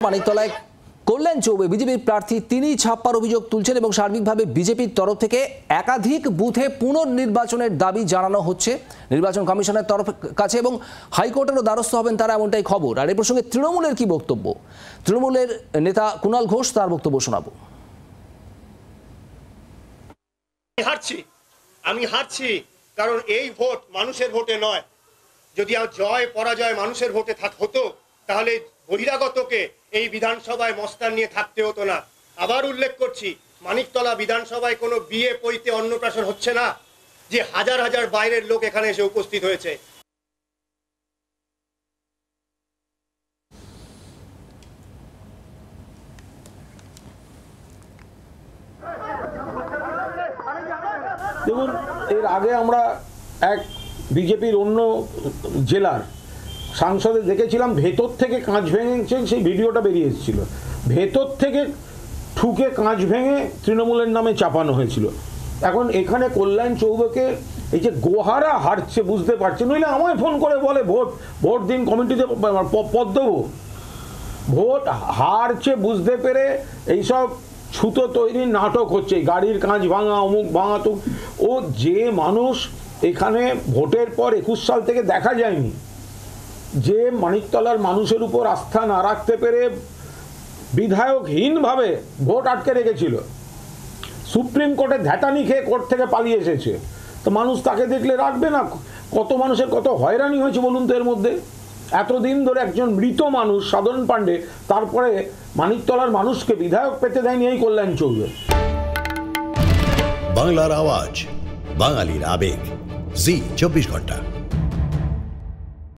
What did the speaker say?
মানিকতলায় কল্যাণ চৌবে বিজেপির প্রার্থী তিনি ছাপ্পার অভিযোগ তুলছেন এবং সার্বিকভাবে বিজেপির তরফ থেকে একাধিক বুথে পুনর্নির্বাচনের দাবি জানানো হচ্ছে নির্বাচন কমিশনের তরফ কাছে এবং হাইকোর্টেরও দ্বারস্থ হবেন তারা, এমনটাই খবর। আর এই প্রসঙ্গে তৃণমূলের কি বক্তব্য, তৃণমূলের নেতা কুণাল ঘোষ তার বক্তব্য শোনাবো। আমি হারছি কারণ এই ভোট মানুষের ভোটে নয়। যদি জয় পরাজয় মানুষের ভোটে হতো তাহলে বহিরাগতকে এই বিধানসভায় মস্তান নিয়ে থাকতে হতো না। আবার উল্লেখ করছি, মানিকতলা বিধানসভায় কোনো বিয়ে পৈতে অন্নপ্রাশন হচ্ছে না যে হাজার হাজার বাইরের লোক এখানে এসে উপস্থিত হয়েছে। দেখুন, এর আগে আমরা এক বিজেপির অন্য জেলার সাংসদে দেখেছিলাম ভেতর থেকে কাঁচ ভেঙেছেন, সেই ভিডিওটা বেরিয়ে এসেছিল। ভেতর থেকে ঠুকে কাঁচ ভেঙে তৃণমূলের নামে চাপানো হয়েছিল। এখন এখানে কল্যাণ চৌবেকে এই যে গোহারা হারছে বুঝতে পারছে, নইলে আমায় ফোন করে বলে ভোট দিন কমিটিতে পদ দেবো। ভোট হারছে বুঝতে পেরে এইসব ছুতো তৈরির নাটক হচ্ছে, গাড়ির কাঁচ ভাঙা, অমুক ভাঙা। তো ও যে মানুষ এখানে ভোটের পর 21 সাল থেকে দেখা যায়নি, যে মানিকতলার মানুষের উপর আস্থা না রাখতে পেরে বিধায়কহীনভাবে ভোট আটকে রেখেছিল, সুপ্রিম কোর্টে ধ্যাটানি খেয়ে কোর্ট থেকে পালিয়ে এসেছে, তো মানুষ তাকে দেখলে রাখবে না? কত মানুষের কত হয়রানি হয়েছে বলুন তো এর মধ্যে। এতদিন ধরে একজন মৃত মানুষ সাধন পাণ্ডে, তারপরে মানিকতলার মানুষকে বিধায়ক পেতে দেয়নি এই কল্যাণ চৌবে। বাংলার আওয়াজ, বাঙালির আবেগ, জি 24 ঘন্টা।